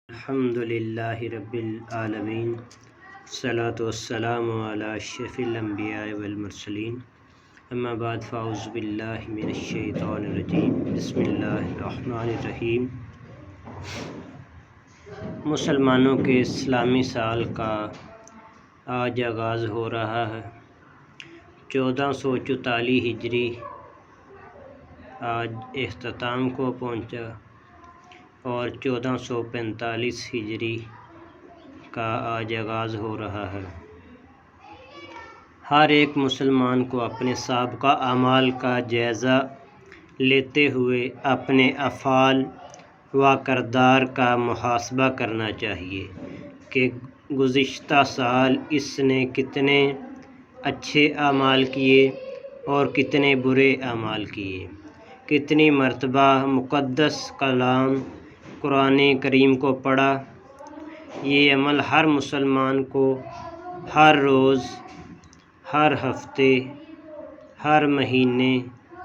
الحمد للہ رب العالمین والصلاة والسلام علی اشرف الانبیاء والمرسلین اما بعد فاعوذ باللہ من الشیطان الرجیم بسم اللہ الرحمن الرحیم۔ مسلمانوں کے اسلامی سال کا آج آغاز ہو رہا ہے۔ 1444 ہجری آج اختتام کو پہنچا اور 1445 ہجری کا آج آغاز ہو رہا ہے۔ ہر ایک مسلمان کو اپنے سابقہ اعمال کا جائزہ لیتے ہوئے اپنے افعال و کردار کا محاسبہ کرنا چاہیے کہ گزشتہ سال اس نے کتنے اچھے اعمال کیے اور کتنے برے اعمال کیے، کتنی مرتبہ مقدس کلام قرآن کریم کو پڑھا۔ یہ عمل ہر مسلمان کو ہر روز، ہر ہفتے، ہر مہینے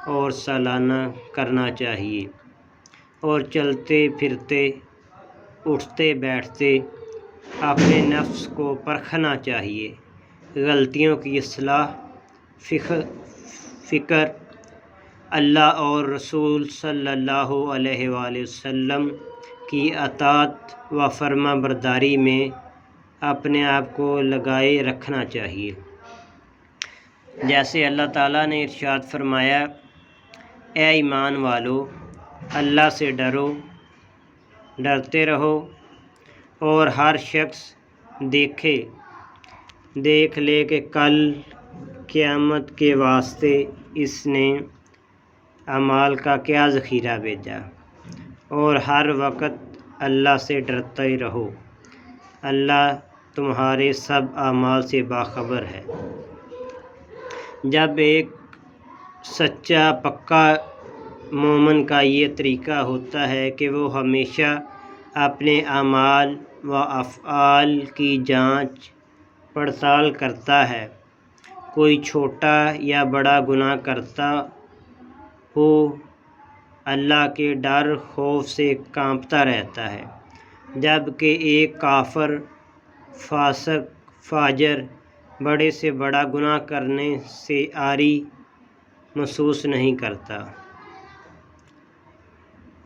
اور سالانہ کرنا چاہیے، اور چلتے پھرتے، اٹھتے بیٹھتے اپنے نفس کو پرکھنا چاہیے۔ غلطیوں کی اصلاح، فکر اللہ اور رسول صلی اللہ علیہ وآلہ وسلم کی اطاعت و فرما برداری میں اپنے آپ کو لگائے رکھنا چاہیے۔ جیسے اللہ تعالیٰ نے ارشاد فرمایا، اے ایمان والو، اللہ سے ڈرتے رہو، اور ہر شخص دیکھ لے کہ کل قیامت کے واسطے اس نے اعمال کا کیا ذخیرہ بھیجا، اور ہر وقت اللہ سے ڈرتے رہو، اللہ تمہارے سب اعمال سے باخبر ہے۔ جب ایک سچا پکا مومن کا یہ طریقہ ہوتا ہے کہ وہ ہمیشہ اپنے اعمال و افعال کی جانچ پڑتال کرتا ہے، کوئی چھوٹا یا بڑا گناہ کرتا ہو اللہ کے ڈر خوف سے کانپتا رہتا ہے، جبکہ ایک کافر، فاسق، فاجر بڑے سے بڑا گناہ کرنے سے عاری محسوس نہیں کرتا،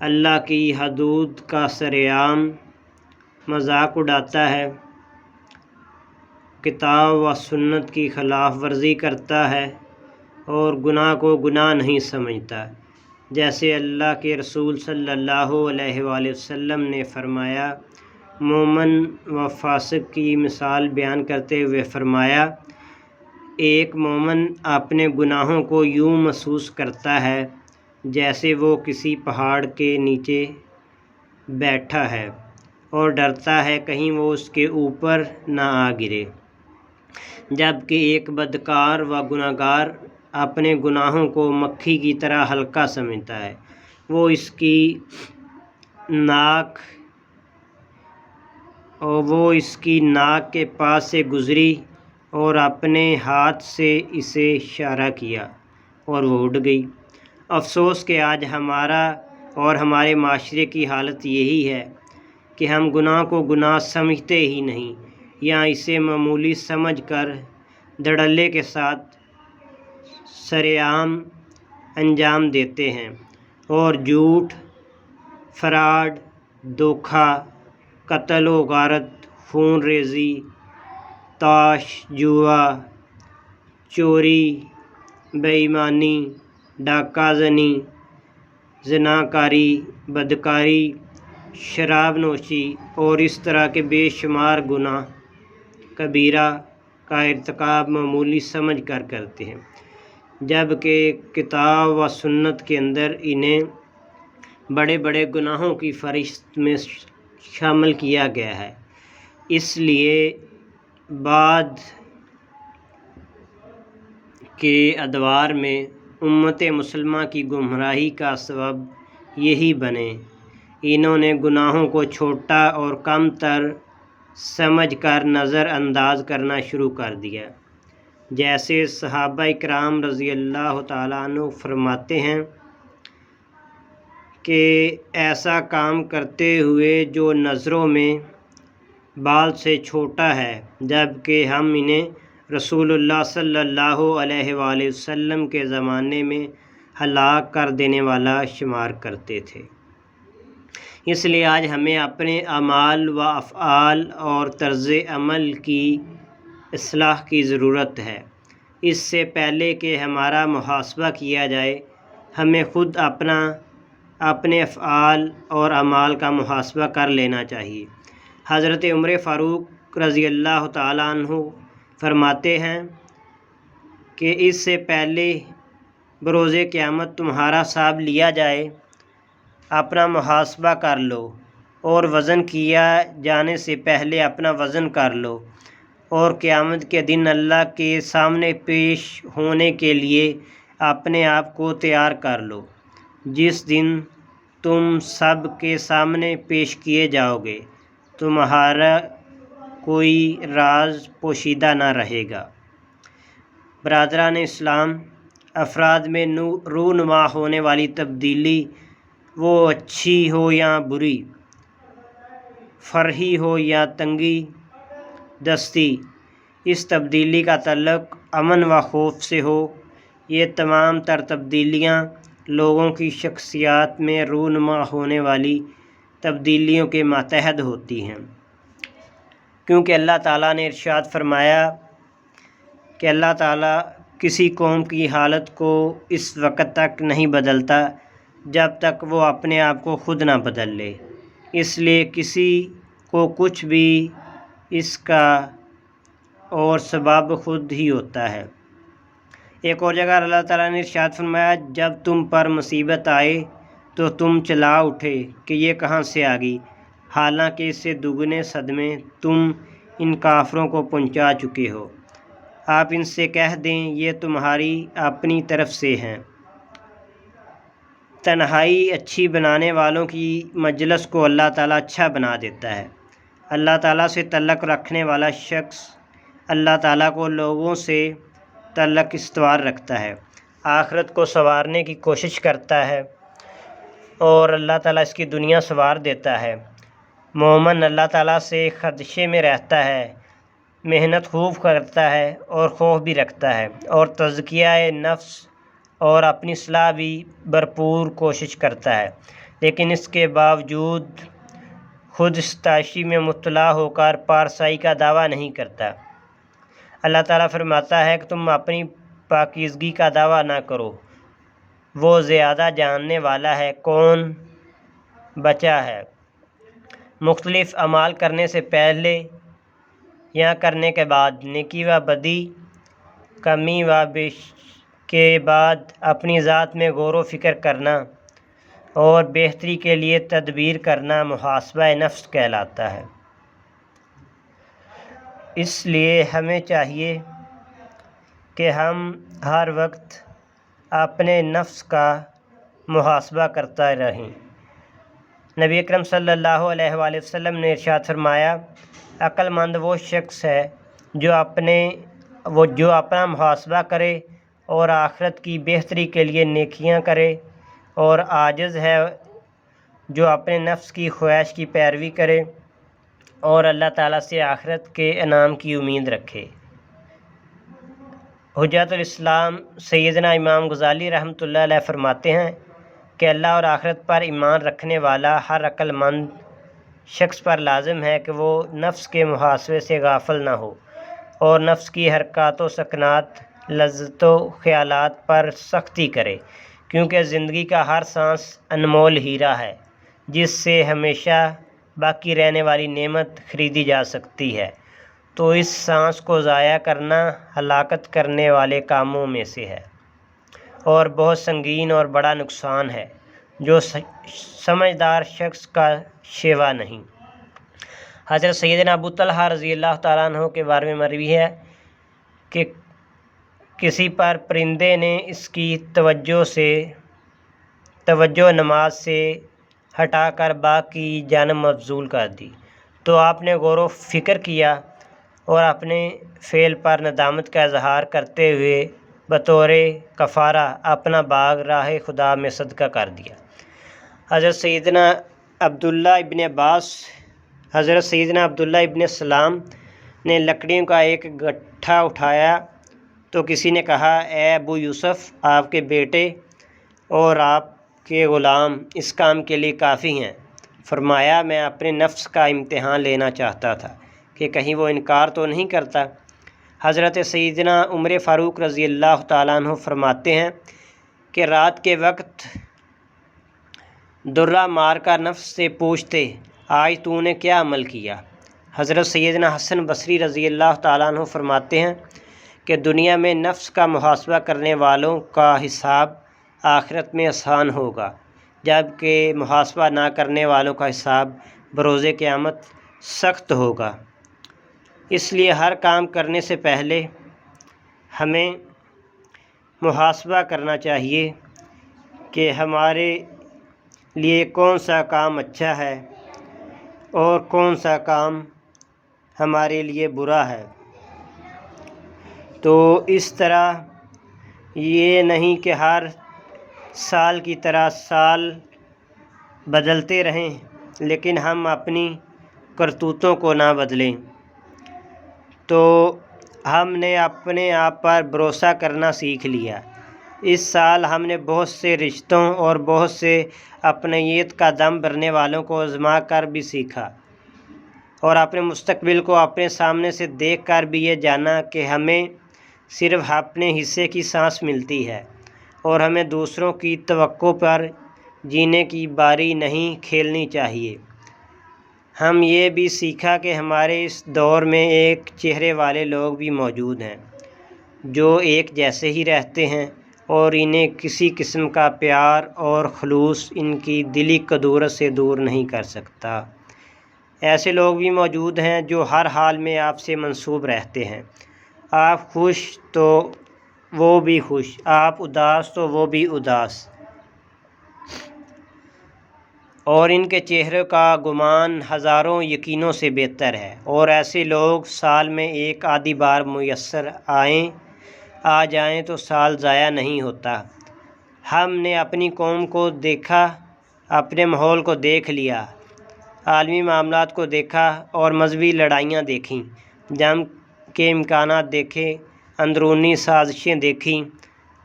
اللہ کی حدود کا سرعام مذاق اڑاتا ہے، کتاب و سنت کی خلاف ورزی کرتا ہے اور گناہ کو گناہ نہیں سمجھتا۔ جیسے اللہ کے رسول صلی اللہ علیہ وآلہ وسلم نے فرمایا، مومن و فاسق کی مثال بیان کرتے ہوئے فرمایا، ایک مومن اپنے گناہوں کو یوں محسوس کرتا ہے جیسے وہ کسی پہاڑ کے نیچے بیٹھا ہے اور ڈرتا ہے کہیں وہ اس کے اوپر نہ آ گرے، جبکہ ایک بدکار و گناہگار اپنے گناہوں کو مکھی کی طرح ہلکا سمجھتا ہے، وہ اس کی ناک کے پاس سے گزری اور اپنے ہاتھ سے اسے اشارہ کیا اور وہ اڑ گئی۔ افسوس کہ آج ہمارا اور ہمارے معاشرے کی حالت یہی ہے کہ ہم گناہ کو گناہ سمجھتے ہی نہیں، یا اسے معمولی سمجھ کر دھڑلے کے ساتھ سرعام انجام دیتے ہیں، اور جھوٹ، فراڈ، دھوکہ، قتل و غارت، خون ریزی، تاش، جوا، چوری، بے ایمانی، ڈاکہ زنی، زناکاری، بدکاری، شراب نوشی اور اس طرح کے بے شمار گناہ کبیرہ کا ارتکاب معمولی سمجھ کر کرتے ہیں، جبکہ کتاب و سنت کے اندر انہیں بڑے بڑے گناہوں کی فہرست میں شامل کیا گیا ہے۔ اس لیے بعد کے ادوار میں امت مسلمہ کی گمراہی کا سبب یہی بنے، انہوں نے گناہوں کو چھوٹا اور کم تر سمجھ کر نظر انداز کرنا شروع کر دیا۔ جیسے صحابہ کرام رضی اللہ تعالیٰ عنہ فرماتے ہیں کہ ایسا کام کرتے ہوئے جو نظروں میں بال سے چھوٹا ہے، جبکہ ہم انہیں رسول اللہ صلی اللہ علیہ وآلہ وسلم کے زمانے میں ہلاک کر دینے والا شمار کرتے تھے۔ اس لیے آج ہمیں اپنے اعمال و افعال اور طرز عمل کی اصلاح کی ضرورت ہے۔ اس سے پہلے کہ ہمارا محاسبہ کیا جائے، ہمیں خود اپنے افعال اور اعمال کا محاسبہ کر لینا چاہیے۔ حضرت عمر فاروق رضی اللہ تعالیٰ عنہ فرماتے ہیں کہ اس سے پہلے بروز قیامت تمہارا حساب لیا جائے، اپنا محاسبہ کر لو، اور وزن کیا جانے سے پہلے اپنا وزن کر لو، اور قیامت کے دن اللہ کے سامنے پیش ہونے کے لیے اپنے آپ کو تیار کر لو، جس دن تم سب کے سامنے پیش کیے جاؤ گے، تمہارا کوئی راز پوشیدہ نہ رہے گا۔ برادران اسلام، افراد میں رونما ہونے والی تبدیلی، وہ اچھی ہو یا بری، فرحی ہو یا تنگی دستی، اس تبدیلی کا تعلق امن و خوف سے ہو۔ یہ تمام تر تبدیلیاں لوگوں کی شخصیات میں رونما ہونے والی تبدیلیوں کے ماتحت ہوتی ہیں، کیونکہ اللہ تعالیٰ نے ارشاد فرمایا کہ اللہ تعالیٰ کسی قوم کی حالت کو اس وقت تک نہیں بدلتا جب تک وہ اپنے آپ کو خود نہ بدل لے۔ اس لیے کسی کو کچھ بھی اس کا اور سبب خود ہی ہوتا ہے۔ ایک اور جگہ اللہ تعالیٰ نے ارشاد فرمایا، جب تم پر مصیبت آئے تو تم چلا اٹھے کہ یہ کہاں سے آ گئی، حالانکہ اس سے دگنے صدمے تم ان کافروں کو پہنچا چکے ہو۔ آپ ان سے کہہ دیں یہ تمہاری اپنی طرف سے ہیں۔ تنہائی اچھی بنانے والوں کی مجلس کو اللہ تعالیٰ اچھا بنا دیتا ہے۔ اللہ تعالیٰ سے تعلق رکھنے والا شخص اللہ تعالیٰ کو لوگوں سے تعلق استوار رکھتا ہے، آخرت کو سنوارنے کی کوشش کرتا ہے، اور اللہ تعالیٰ اس کی دنیا سنوار دیتا ہے۔ مومن اللہ تعالیٰ سے خدشے میں رہتا ہے، محنت خوب کرتا ہے اور خوف بھی رکھتا ہے، اور تزکیہ نفس اور اپنی اصلاح بھی بھرپور کوشش کرتا ہے، لیکن اس کے باوجود خود ستائشی میں مبتلا ہو کر پارسائی کا دعویٰ نہیں کرتا۔ اللہ تعالیٰ فرماتا ہے کہ تم اپنی پاکیزگی کا دعویٰ نہ کرو، وہ زیادہ جاننے والا ہے، کون بچا ہے۔ مختلف اعمال کرنے سے پہلے یا کرنے کے بعد، نیکی و بدی، کمی و بیش کے بعد اپنی ذات میں غور و فکر کرنا اور بہتری کے لیے تدبیر کرنا محاسبہ نفس کہلاتا ہے۔ اس لیے ہمیں چاہیے کہ ہم ہر وقت اپنے نفس کا محاسبہ کرتا رہیں۔ نبی اکرم صلی اللہ علیہ وآلہ وسلم نے ارشاد فرمایا، عقل مند وہ شخص ہے جو اپنا محاسبہ کرے اور آخرت کی بہتری کے لیے نیکیاں کرے، اور عاجز ہے جو اپنے نفس کی خواہش کی پیروی کرے اور اللہ تعالیٰ سے آخرت کے انعام کی امید رکھے۔ حجت الاسلام سیدنا امام غزالی رحمۃ اللہ علیہ فرماتے ہیں کہ اللہ اور آخرت پر ایمان رکھنے والا ہر عقل مند شخص پر لازم ہے کہ وہ نفس کے محاسبے سے غافل نہ ہو اور نفس کی حرکات و سکنات، لذت و خیالات پر سختی کرے، کیونکہ زندگی کا ہر سانس انمول ہیرا ہے جس سے ہمیشہ باقی رہنے والی نعمت خریدی جا سکتی ہے، تو اس سانس کو ضائع کرنا ہلاکت کرنے والے کاموں میں سے ہے اور بہت سنگین اور بڑا نقصان ہے جو سمجھدار شخص کا شیوا نہیں۔ حضرت سیدنا ابو طلحہ رضی اللہ تعالیٰ عنہ کے بارے میں مروی ہے کہ کسی پر پرندے نے اس کی توجہ نماز سے ہٹا کر باغ کی جانب مبذول کر دی، تو آپ نے غور و فکر کیا اور اپنے فعل پر ندامت کا اظہار کرتے ہوئے بطور کفارہ اپنا باغ راہ خدا میں صدقہ کر دیا۔ حضرت سیدنا عبداللہ ابن سلام نے لکڑیوں کا ایک گٹھا اٹھایا تو کسی نے کہا، اے ابو یوسف، آپ کے بیٹے اور آپ کے غلام اس کام کے لیے کافی ہیں۔ فرمایا، میں اپنے نفس کا امتحان لینا چاہتا تھا کہ کہیں وہ انکار تو نہیں کرتا۔ حضرت سیدنا عمر فاروق رضی اللہ تعالیٰ عنہ فرماتے ہیں کہ رات کے وقت درہ مار کر نفس سے پوچھتے، آج تو نے کیا عمل کیا؟ حضرت سیدنا حسن بصری رضی اللہ تعالیٰ عنہ فرماتے ہیں کہ دنیا میں نفس کا محاسبہ کرنے والوں کا حساب آخرت میں آسان ہوگا، جبکہ محاسبہ نہ کرنے والوں کا حساب بروز قیامت سخت ہوگا۔ اس لیے ہر کام کرنے سے پہلے ہمیں محاسبہ کرنا چاہیے کہ ہمارے لیے کون سا کام اچھا ہے اور کون سا کام ہمارے لیے برا ہے۔ تو اس طرح یہ نہیں کہ ہر سال کی طرح سال بدلتے رہیں، لیکن ہم اپنی کرتوتوں کو نہ بدلیں۔ تو ہم نے اپنے آپ پر بھروسہ کرنا سیکھ لیا۔ اس سال ہم نے بہت سے رشتوں اور بہت سے اپنائیت کا دم بھرنے والوں کو آزما کر بھی سیکھا، اور اپنے مستقبل کو اپنے سامنے سے دیکھ کر بھی یہ جانا کہ ہمیں صرف اپنے حصے کی سانس ملتی ہے اور ہمیں دوسروں کی توقع پر جینے کی باری نہیں کھیلنی چاہیے۔ ہم یہ بھی سیکھا کہ ہمارے اس دور میں ایک چہرے والے لوگ بھی موجود ہیں جو ایک جیسے ہی رہتے ہیں، اور انہیں کسی قسم کا پیار اور خلوص ان کی دلی کدورت سے دور نہیں کر سکتا۔ ایسے لوگ بھی موجود ہیں جو ہر حال میں آپ سے منسوب رہتے ہیں۔ آپ خوش تو وہ بھی خوش، آپ اداس تو وہ بھی اداس، اور ان کے چہرے کا گمان ہزاروں یقینوں سے بہتر ہے۔ اور ایسے لوگ سال میں ایک آدھی بار میسر آ جائیں تو سال ضائع نہیں ہوتا۔ ہم نے اپنی قوم کو دیکھا، اپنے ماحول کو دیکھ لیا، عالمی معاملات کو دیکھا اور مذہبی لڑائیاں دیکھیں، جنگ کے امکانات دیکھے، اندرونی سازشیں دیکھیں،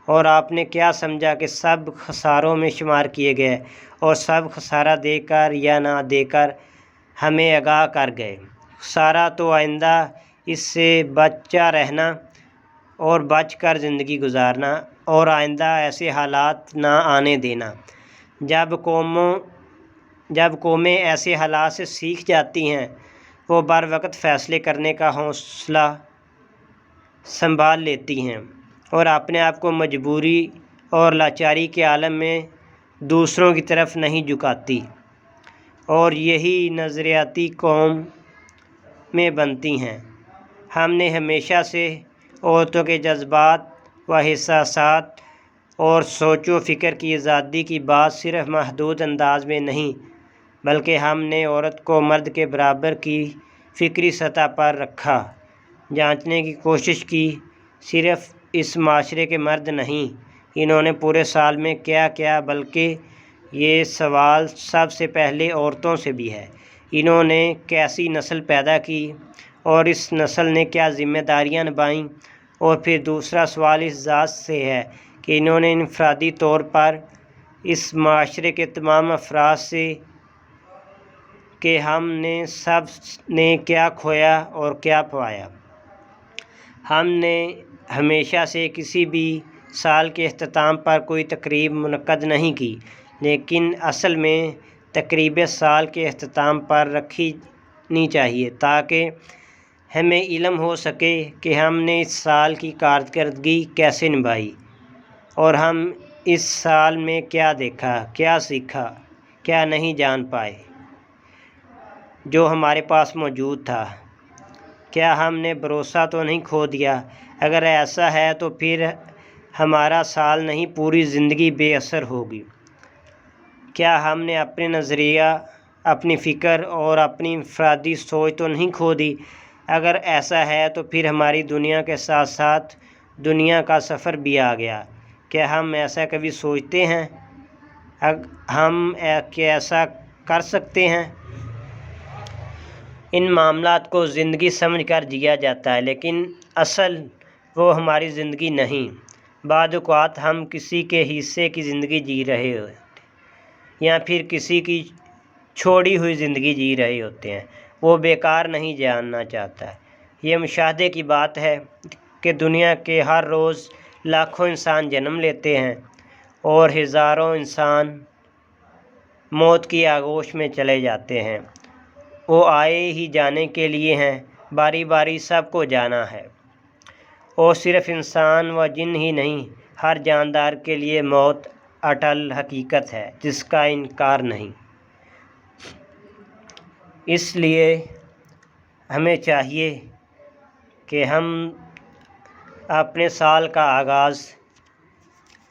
اور آپ نے کیا سمجھا کہ سب خساروں میں شمار کیے گئے، اور سب خسارہ دے کر یا نہ دے کر ہمیں آگاہ کر گئے۔ خسارہ تو آئندہ اس سے بچا رہنا اور بچ کر زندگی گزارنا، اور آئندہ ایسے حالات نہ آنے دینا۔ جب قومیں ایسے حالات سے سیکھ جاتی ہیں، وہ بر وقت فیصلے کرنے کا حوصلہ سنبھال لیتی ہیں اور اپنے آپ کو مجبوری اور لاچاری کے عالم میں دوسروں کی طرف نہیں جھکاتی، اور یہی نظریاتی قوم میں بنتی ہیں۔ ہم نے ہمیشہ سے عورتوں کے جذبات و احساسات اور سوچ و فکر کی آزادی کی بات صرف محدود انداز میں نہیں، بلکہ ہم نے عورت کو مرد کے برابر کی فکری سطح پر رکھا، جانچنے کی کوشش کی صرف اس معاشرے کے مرد نہیں انہوں نے پورے سال میں کیا کیا، بلکہ یہ سوال سب سے پہلے عورتوں سے بھی ہے، انہوں نے کیسی نسل پیدا کی اور اس نسل نے کیا ذمہ داریاں نبھائیں۔ اور پھر دوسرا سوال اس ذات سے ہے کہ انہوں نے انفرادی طور پر اس معاشرے کے تمام افراد سے کہ ہم نے سب نے کیا کھویا اور کیا پایا۔ ہم نے ہمیشہ سے کسی بھی سال کے اختتام پر کوئی تقریب منعقد نہیں کی، لیکن اصل میں تقریبیں سال کے اختتام پر رکھنی چاہیے تاکہ ہمیں علم ہو سکے کہ ہم نے اس سال کی کارکردگی کیسے نبھائی، اور ہم اس سال میں کیا دیکھا، کیا سیکھا، کیا نہیں جان پائے جو ہمارے پاس موجود تھا۔ کیا ہم نے بھروسہ تو نہیں کھو دیا؟ اگر ایسا ہے تو پھر ہمارا سال نہیں پوری زندگی بے اثر ہوگی۔ کیا ہم نے اپنے نظریہ، اپنی فکر اور اپنی انفرادی سوچ تو نہیں کھو دی؟ اگر ایسا ہے تو پھر ہماری دنیا کے ساتھ ساتھ دنیا کا سفر بھی آ گیا۔ کیا ہم ایسا کبھی سوچتے ہیں؟ ہم ایسا کر سکتے ہیں؟ ان معاملات کو زندگی سمجھ کر جیا جاتا ہے، لیکن اصل وہ ہماری زندگی نہیں۔ بعض اوقات ہم کسی کے حصے کی زندگی جی رہے ہوتے ہیں یا پھر کسی کی چھوڑی ہوئی زندگی جی رہے ہوتے ہیں، وہ بیکار نہیں جاننا چاہتا ہے۔ یہ مشاہدے کی بات ہے کہ دنیا کے ہر روز لاکھوں انسان جنم لیتے ہیں اور ہزاروں انسان موت کی آغوش میں چلے جاتے ہیں۔ وہ آئے ہی جانے کے لیے ہیں، باری باری سب کو جانا ہے۔ اور صرف انسان و جن ہی نہیں، ہر جاندار کے لیے موت اٹل حقیقت ہے جس کا انکار نہیں۔ اس لیے ہمیں چاہیے کہ ہم اپنے سال کا آغاز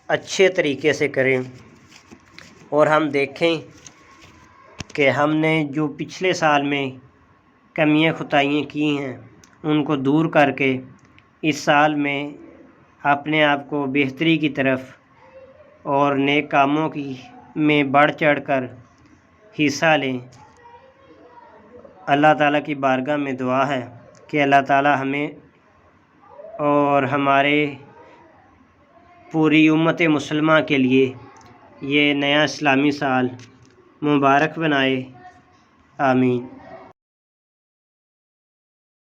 اچھے طریقے سے کریں اور ہم دیکھیں کہ ہم نے جو پچھلے سال میں کمیاں خطائیاں کی ہیں ان کو دور کر کے اس سال میں اپنے آپ کو بہتری کی طرف اور نیک کاموں میں بڑھ چڑھ کر حصہ لیں۔ اللہ تعالیٰ کی بارگاہ میں دعا ہے کہ اللہ تعالیٰ ہمیں اور ہمارے پوری امت مسلمہ کے لیے یہ نیا اسلامی سال مبارک بنائے، آمین۔